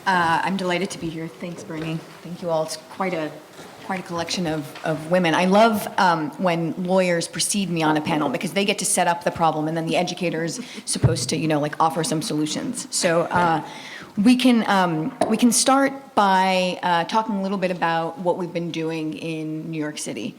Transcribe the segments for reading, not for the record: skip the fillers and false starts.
I'm delighted to be here. Thanks, Bernie. Thank you all. It's quite a collection of women. I love when lawyers precede me on a panel because they get to set up the problem and then the educator is supposed to, like offer some solutions. So we can start by talking a little bit about what we've been doing in New York City.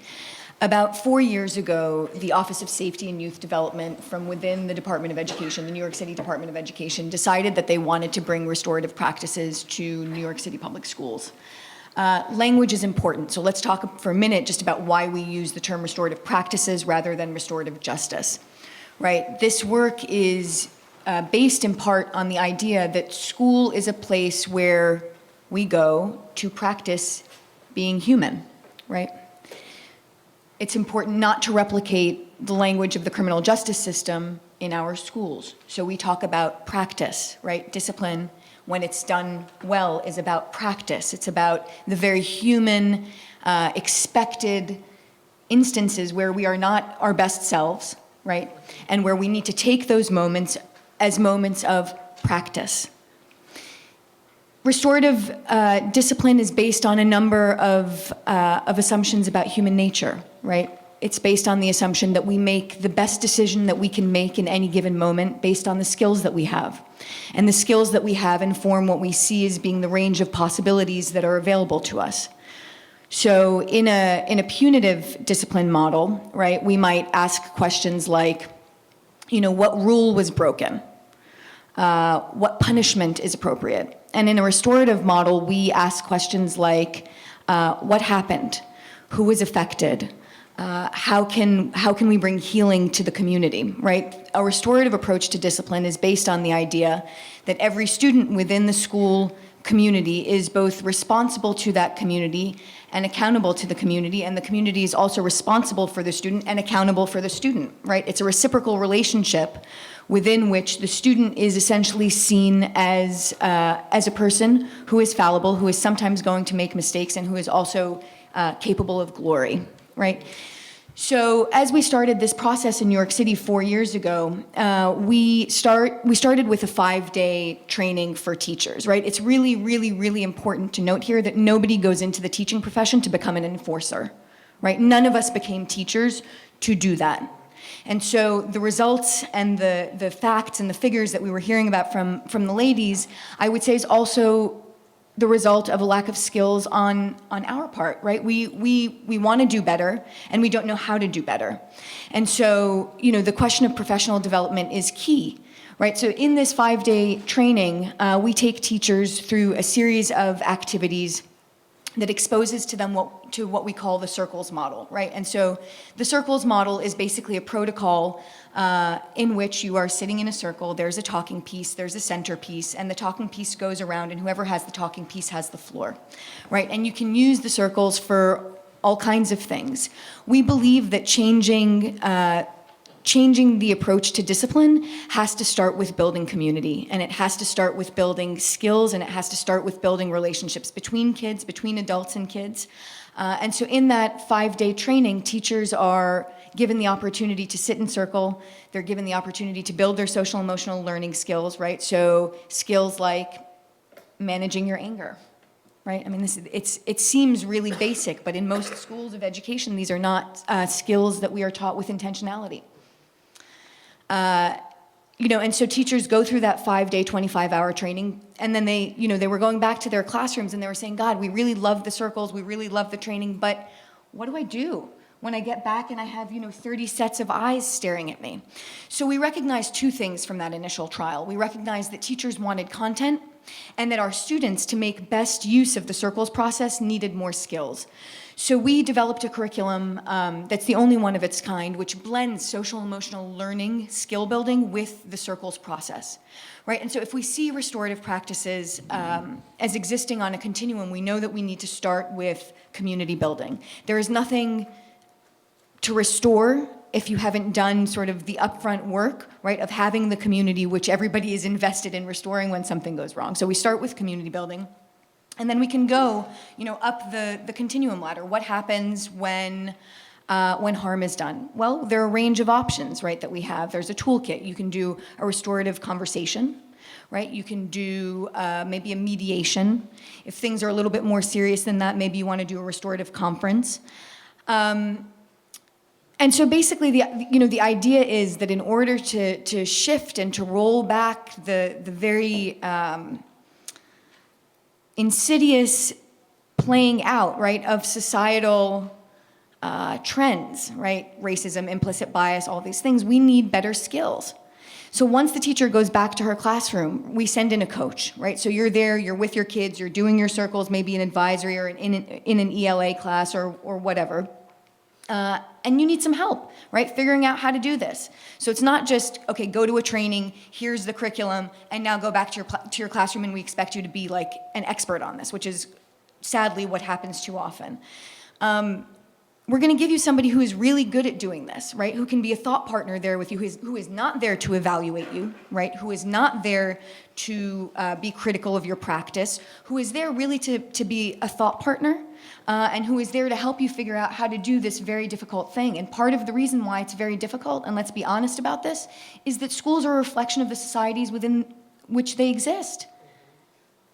About 4 years ago, the Office of Safety and Youth Development from within the Department of Education, the New York City Department of Education, decided that they wanted to bring restorative practices to New York City public schools. Language is important, so let's talk for a minute just about why we use the term restorative practices rather than restorative justice, right? This work is based in part on the idea that school is a place where we go to practice being human, right? It's important not to replicate the language of the criminal justice system in our schools. So we talk about practice, right? Discipline, when it's done well, is about practice. It's about the very human, expected instances where we are not our best selves, right? And where we need to take those moments as moments of practice. Restorative discipline is based on a number of assumptions about human nature, right? It's based on the assumption that we make the best decision that we can make in any given moment based on the skills that we have. And the skills that we have inform what we see as being the range of possibilities that are available to us. So in a punitive discipline model, right, we might ask questions like, what rule was broken? What punishment is appropriate? And in a restorative model, we ask questions like, what happened? Who was affected? How can we bring healing to the community, right? A restorative approach to discipline is based on the idea that every student within the school community is both responsible to that community and accountable to the community, and the community is also responsible for the student and accountable for the student, right? It's a reciprocal relationship within which the student is essentially seen as a person who is fallible, who is sometimes going to make mistakes, and who is also capable of glory, right? So as we started this process in New York City 4 years ago, we started with a 5-day training for teachers, right? It's really, really, really important to note here that nobody goes into the teaching profession to become an enforcer, right? None of us became teachers to do that. And so the results and the facts and the figures that we were hearing about from the ladies, I would say is also the result of a lack of skills on our part, right? We want to do better, and we don't know how to do better. And so, the question of professional development is key, right? So in this 5-day training, we take teachers through a series of activities that exposes to them what we call the circles model, right? And so the circles model is basically a protocol in which you are sitting in a circle, there's a talking piece, there's a centerpiece, and the talking piece goes around, and whoever has the talking piece has the floor, right? And you can use the circles for all kinds of things. We believe that changing the approach to discipline has to start with building community, and it has to start with building skills, and it has to start with building relationships between kids, between adults and kids. And so in that 5-day training, teachers are given the opportunity to sit in circle. They're given the opportunity to build their social emotional learning skills, right? So skills like managing your anger, right? I mean, it seems really basic, but in most schools of education, these are not skills that we are taught with intentionality. And so teachers go through that 5-day, 25-hour training, and then they were going back to their classrooms and they were saying, God, we really love the circles, we really love the training, but what do I do when I get back and I have, 30 sets of eyes staring at me? So we recognized two things from that initial trial. We recognized that teachers wanted content, and that our students, to make best use of the circles process, needed more skills. So we developed a curriculum that's the only one of its kind, which blends social emotional learning, skill building with the circles process, right? And so if we see restorative practices as existing on a continuum, we know that we need to start with community building. There is nothing to restore if you haven't done sort of the upfront work, right, of having the community which everybody is invested in restoring when something goes wrong. So we start with community building. And then we can go, up the continuum ladder. What happens when harm is done? Well, there are a range of options, right, that we have. There's a toolkit. You can do a restorative conversation, right? You can do maybe a mediation. If things are a little bit more serious than that, maybe you want to do a restorative conference. And so basically, the idea is that in order to shift and to roll back the very insidious playing out, right, of societal trends, right, racism, implicit bias, all these things, we need better skills. So once the teacher goes back to her classroom, we send in a coach, right? So you're there, you're with your kids, you're doing your circles, maybe an advisory or in an ELA class or whatever. And you need some help, right? Figuring out how to do this. So it's not just, okay, go to a training, here's the curriculum, and now go back to your classroom and we expect you to be like an expert on this, which is sadly what happens too often. We're going to give you somebody who is really good at doing this, right? Who can be a thought partner there with you, who is not there to evaluate you, right? Who is not there to be critical of your practice, who is there really to be a thought partner, and who is there to help you figure out how to do this very difficult thing. And part of the reason why it's very difficult, and let's be honest about this, is that schools are a reflection of the societies within which they exist.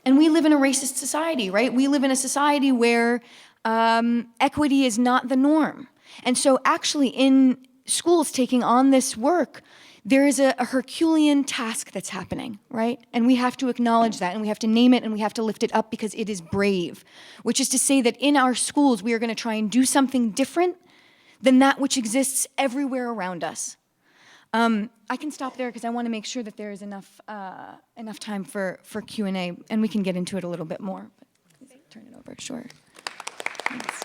And we live in a racist society, right? We live in a society where equity is not the norm. And so actually in schools taking on this work, there is a Herculean task that's happening, right? And we have to acknowledge that, and we have to name it, and we have to lift it up because it is brave, which is to say that in our schools, we are going to try and do something different than that which exists everywhere around us. I can stop there because I want to make sure that there is enough time for Q&A, and we can get into it a little bit more. But turn it over, sure. Thanks.